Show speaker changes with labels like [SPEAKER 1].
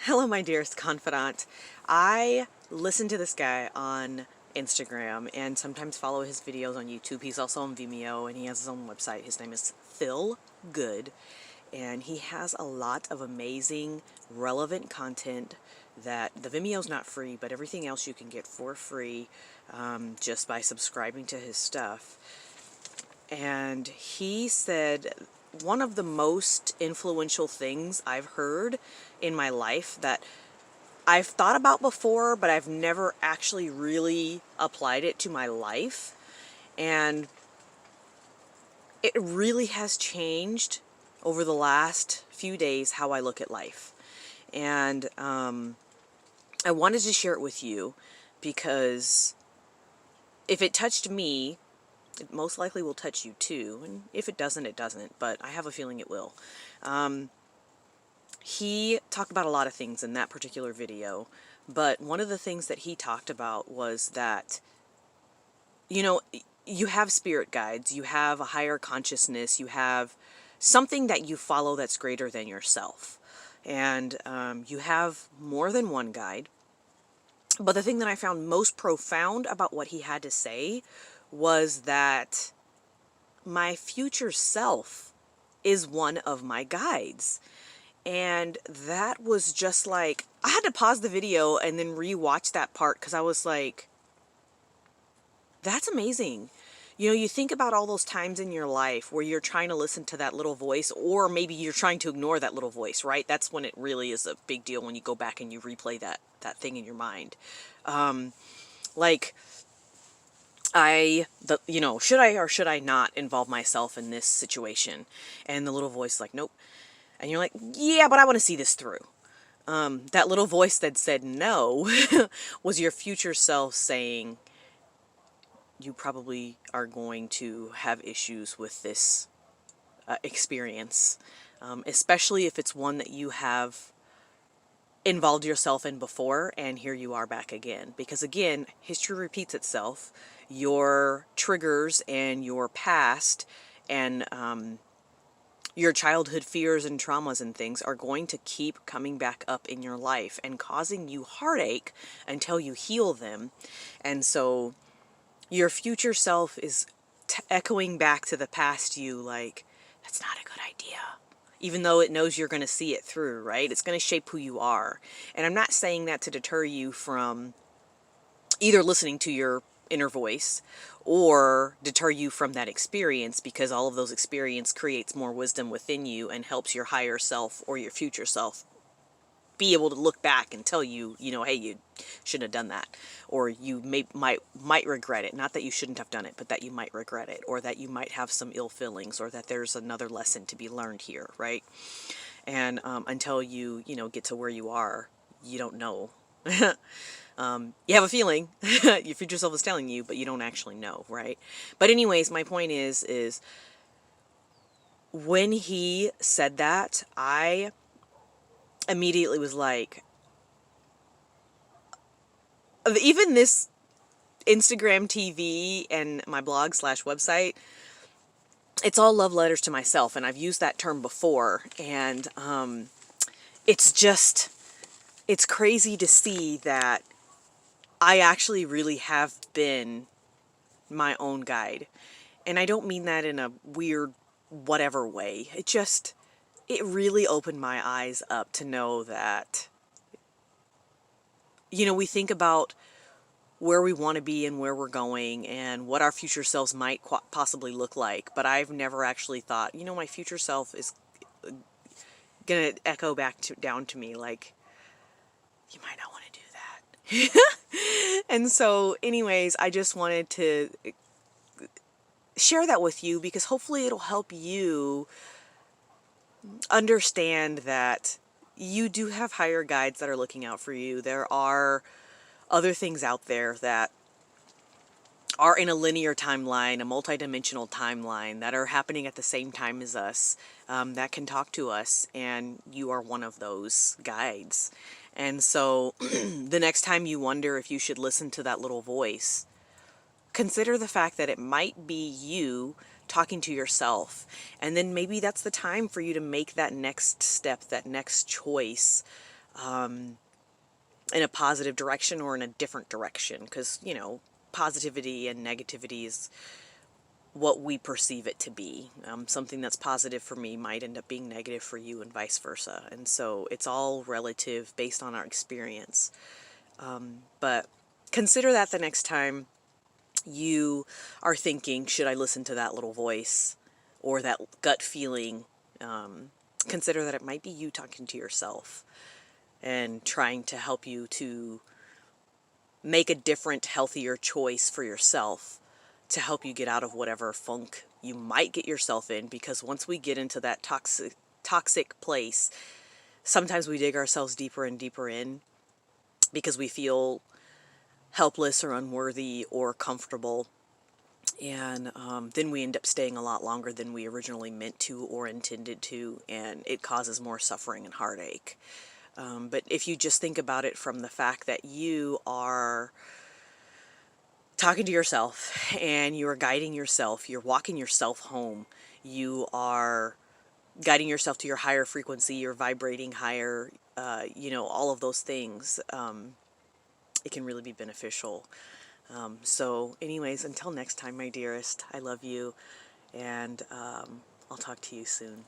[SPEAKER 1] Hello, my dearest confidant. I listen to this guy on Instagram and sometimes follow his videos on YouTube. He's also on Vimeo and he has his own website. His name is Phil Good, and he has a lot of amazing, relevant content that the Vimeo's not free, but everything else you can get for free just by subscribing to his stuff. And he said one of the most influential things I've heard in my life that I've thought about before, but I've never actually really applied it to my life. And it really has changed over the last few days how I look at life. And I wanted to share it with you because if it touched me, it most likely will touch you too. And if it doesn't, it doesn't. But I have a feeling it will. He talked about a lot of things in that particular video. But one of the things that he talked about was that, you know, you have spirit guides. You have a higher consciousness. You have something that you follow that's greater than yourself. And you have more than one guide. But the thing that I found most profound about what he had to say was that my future self is one of my guides. And that was just like, I had to pause the video and then re-watch that part because I was like, that's amazing. You know, you think about all those times in your life where you're trying to listen to that little voice, or maybe you're trying to ignore that little voice, right? That's when it really is a big deal, when you go back and you replay that thing in your mind. Like, should I or should I not involve myself in this situation? And the little voice is like, nope. And you're like, yeah, but I want to see this through. That little voice that said no was your future self saying, you probably are going to have issues with this experience, especially if it's one that you have involved yourself in before, and here you are back again. Because again, history repeats itself. Your triggers and your past and your childhood fears and traumas and things are going to keep coming back up in your life and causing you heartache until you heal them. And so your future self is echoing back to the past you like, that's not a good idea. Even though it knows you're going to see it through, right? It's going to shape who you are. And I'm not saying that to deter you from either listening to your inner voice or deter you from that experience, because all of those experience creates more wisdom within you and helps your higher self or your future self be able to look back and tell you, hey, you shouldn't have done that, or you might regret it. Not that you shouldn't have done it, but that you might regret it, or that you might have some ill feelings, or that there's another lesson to be learned here, right? And until you get to where you are, you don't know. You have a feeling, your future self is telling you, but you don't actually know, right? But anyways, my point is when he said that, I immediately was like, even this Instagram TV and my blog / website, it's all love letters to myself. And I've used that term before. And it's crazy to see that I actually really have been my own guide. And I don't mean that in a weird whatever way. It really opened my eyes up to know that, we think about where we want to be and where we're going and what our future selves might possibly look like. But I've never actually thought, my future self is going to echo back down to me like, you might not want to do that. And so anyways, I just wanted to share that with you because hopefully it'll help you understand that you do have higher guides that are looking out for you. There are other things out there that are in a linear timeline, a multidimensional timeline, that are happening at the same time as us, that can talk to us, and you are one of those guides. And so the next time you wonder if you should listen to that little voice, consider the fact that it might be you talking to yourself. And then maybe that's the time for you to make that next step, that next choice in a positive direction or in a different direction, because, positivity and negativity is what we perceive it to be. Something that's positive for me might end up being negative for you, and vice versa. And so it's all relative based on our experience. But consider that the next time you are thinking, should I listen to that little voice or that gut feeling? Consider that it might be you talking to yourself and trying to help you to make a different, healthier choice for yourself to help you get out of whatever funk you might get yourself in. Because once we get into that toxic place, sometimes we dig ourselves deeper and deeper in because we feel helpless or unworthy or comfortable. And then we end up staying a lot longer than we originally meant to or intended to, and it causes more suffering and heartache. But if you just think about it from the fact that you are talking to yourself and you are guiding yourself, you're walking yourself home, you are guiding yourself to your higher frequency, you're vibrating higher, all of those things, it can really be beneficial. So anyways, until next time, my dearest, I love you, and I'll talk to you soon.